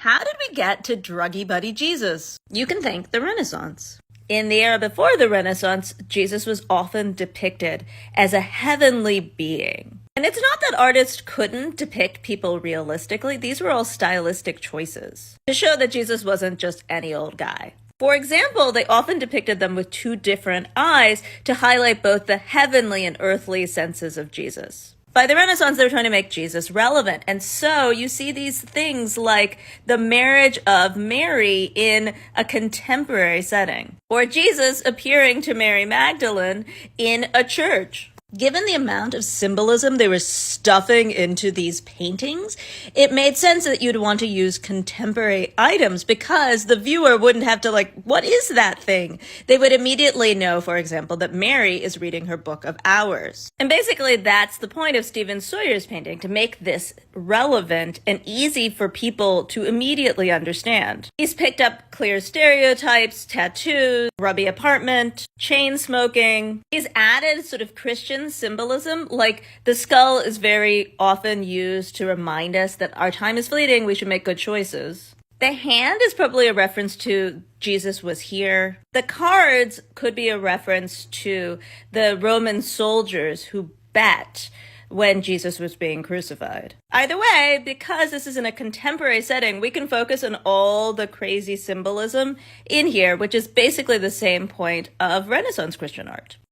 How did we get to druggy buddy Jesus? You can thank the Renaissance. In the era before the Renaissance, Jesus was often depicted as a heavenly being. And it's not that artists couldn't depict people realistically. These were all stylistic choices to show that Jesus wasn't just any old guy. For example, they often depicted them with two different eyes to highlight both the heavenly and earthly senses of Jesus. By the Renaissance, they were trying to make Jesus relevant. And so you see these things like the marriage of Mary in a contemporary setting, or Jesus appearing to Mary Magdalene in a church. Given the amount of symbolism they were stuffing into these paintings, it made sense that you'd want to use contemporary items because the viewer wouldn't have to what is that thing? They would immediately know, for example, that Mary is reading her Book of Hours. And basically that's the point of Stephen Sawyer's painting, to make this relevant and easy for people to immediately understand. He's picked up clear stereotypes, tattoos, grubby apartment, chain smoking. He's added sort of Christian symbolism, like the skull is very often used to remind us that our time is fleeting, we should make good choices. The hand is probably a reference to Jesus was here. The cards could be a reference to the Roman soldiers who bet when Jesus was being crucified. Either way, because this is in a contemporary setting, we can focus on all the crazy symbolism in here, which is basically the same point of Renaissance Christian art.